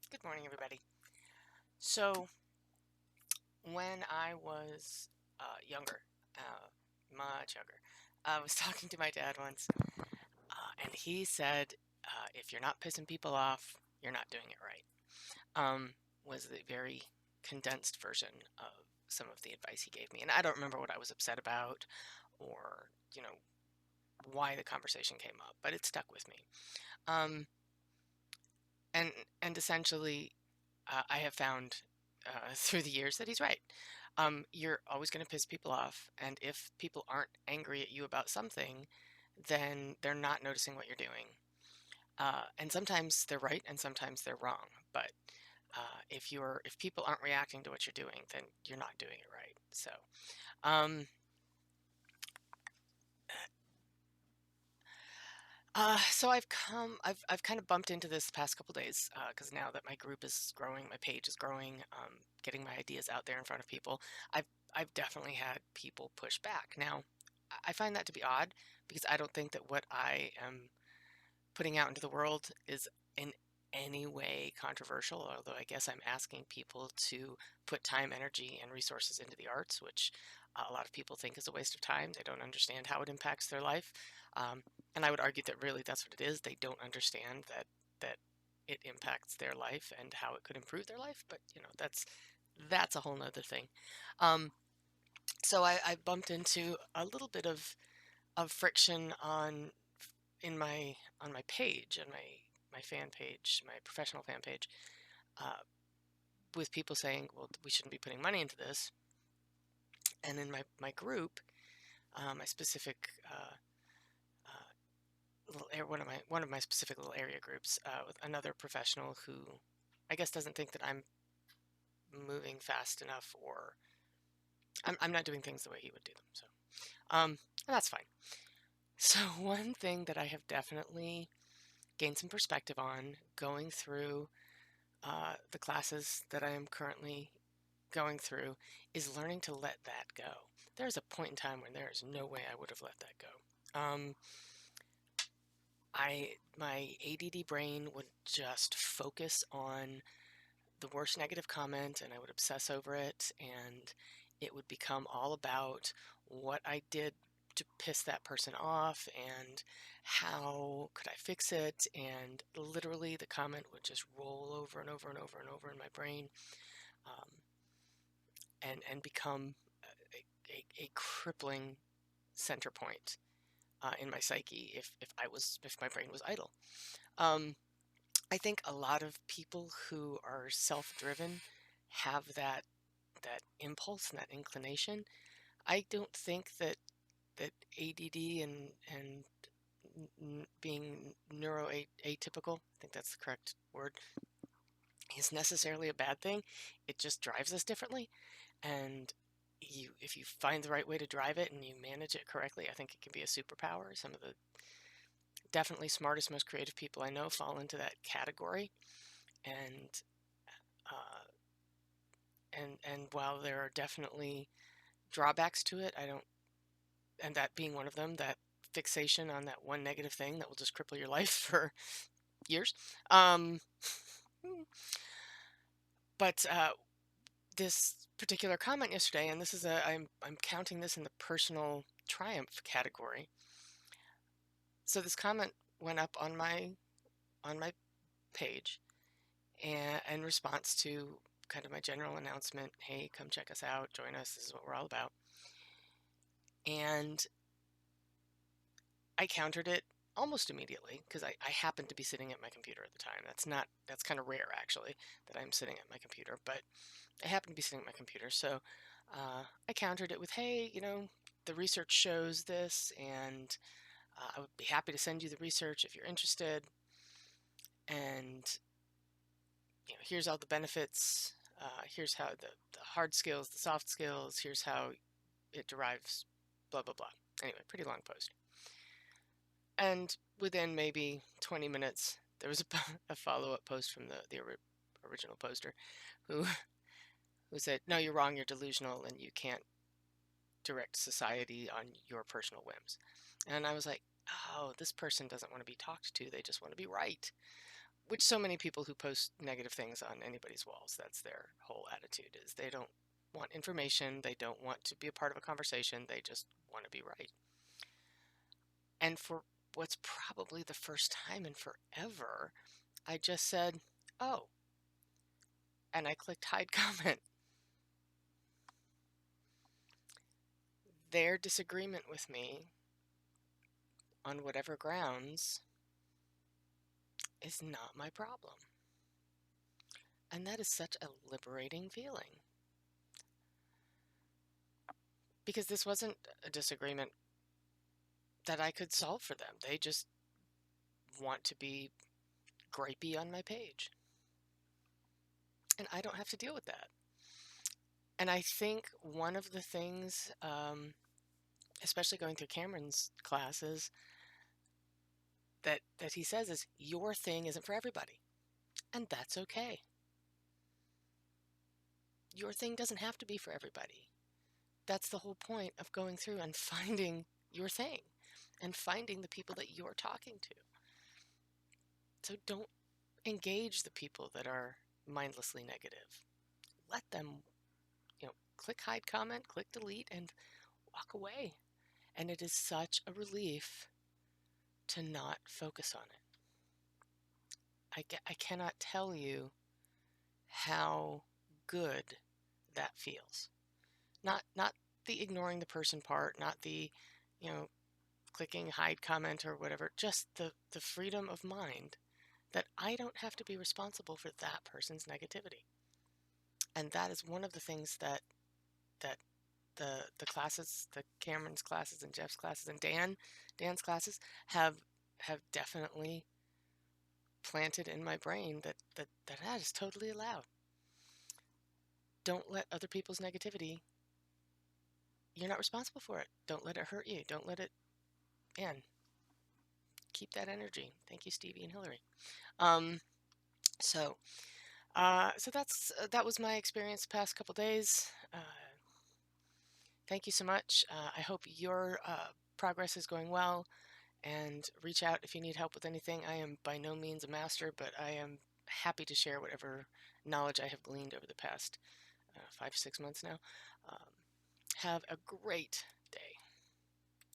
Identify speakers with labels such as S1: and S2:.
S1: Good morning, everybody. So, when I was younger, much younger, I was talking to my dad once, and he said, if you're not pissing people off, you're not doing it right. Um, was the very condensed version of some of the advice he gave me. And I don't remember what I was upset about or, why the conversation came up, but it stuck with me. Um, and, and essentially, I have found through the years that he's right. You're always going to piss people off, and if people aren't angry at you about something, then they're not noticing what you're doing. And sometimes they're right, and sometimes they're wrong. But if people aren't reacting to what you're doing, then you're not doing it right. So, um, I've kind of bumped into this past couple days because now that my group is growing, my page is growing, getting my ideas out there in front of people. I've I've definitely had people push back. Now, I find that to be odd because I don't think that what I am putting out into the world is in any way controversial. Although I guess I'm asking people to put time, energy, and resources into the arts, which a lot of people think is a waste of time. They don't understand how it impacts their life. Um, and I would argue that really that's what it is. They don't understand that it impacts their life and how it could improve their life. But that's a whole nother thing. Um, so I bumped into a little bit of friction on my page, on my fan page, my professional fan page, uh, with people saying, "Well, we shouldn't be putting money into this." And in my group, my specific one of my specific little area groups, with another professional who I guess doesn't think that I'm moving fast enough, or I'm not doing things the way he would do them. So, and that's fine. So one thing that I have definitely gained some perspective on going through the classes that I am currently going through is learning to let that go. There's a point in time when there is no way I would have let that go. My ADD brain would just focus on the worst negative comment and I would obsess over it, and it would become all about what I did to piss that person off and how could I fix it, and literally the comment would just roll over and over and over and over in my brain, um, and become a crippling center point in my psyche if my brain was idle. Um, I think a lot of people who are self-driven have that impulse and that inclination. I don't think that ADD and being neuroatypical, I think that's the correct word, is necessarily a bad thing. It just drives us differently, and if you find the right way to drive it and you manage it correctly, I think it can be a superpower. Some of the definitely smartest, most creative people I know fall into that category, and uh, and while there are definitely drawbacks to it, I don't, and that being one of them, that fixation on that one negative thing that will just cripple your life for years. Um, but this particular comment yesterday, and this is I'm counting this in the personal triumph category. So this comment went up on my page, and in response to kind of my general announcement, hey, come check us out, join us, this is what we're all about. And I countered it almost immediately because I happened to be sitting at my computer at the time. That's kind of rare actually that I'm sitting at my computer, but I happened to be sitting at my computer. So I countered it with, hey, the research shows this, and I would be happy to send you the research if you're interested. And here's all the benefits. Here's how the hard skills, the soft skills. Here's how it derives. Blah blah blah. Anyway, pretty long post. And within maybe 20 minutes, there was a follow-up post from the original poster who who said, "No, you're wrong. You're delusional, and you can't direct society on your personal whims." And I was like, "Oh, this person doesn't want to be talked to. They just want to be right." which so many people who post negative things on anybody's walls, that's their whole attitude, is they don't want information, they don't want to be a part of a conversation, they just want to be right. And for what's probably the first time in forever, I just said, oh, and I clicked hide comment. Their disagreement with me, on whatever grounds, is not my problem. And that is such a liberating feeling. Because this wasn't a disagreement that I could solve for them. They just want to be gripey on my page. And I don't have to deal with that. And I think one of the things, especially going through Cameron's classes, that he says is your thing isn't for everybody. And that's okay. Your thing doesn't have to be for everybody. That's the whole point of going through and finding your thing and finding the people that you're talking to. So don't engage the people that are mindlessly negative. Let them, click hide comment, click delete, and walk away. And it is such a relief to not focus on it. I cannot tell you how good that feels. Not the ignoring the person part, not the, clicking hide comment or whatever, just the freedom of mind that I don't have to be responsible for that person's negativity. And that is one of the things that the classes, the Cameron's classes and Jeff's classes and Dan's classes have definitely planted in my brain that is totally allowed. Don't let other people's negativity, you're not responsible for it. Don't let it hurt you. Don't let it, man, keep that energy. Thank you, Stevie and Hillary. Um, so, that was my experience the past couple days. Thank you so much. I hope your progress is going well, and reach out if you need help with anything. I am by no means a master, but I am happy to share whatever knowledge I have gleaned over the past 5 6 months now. Um, have a great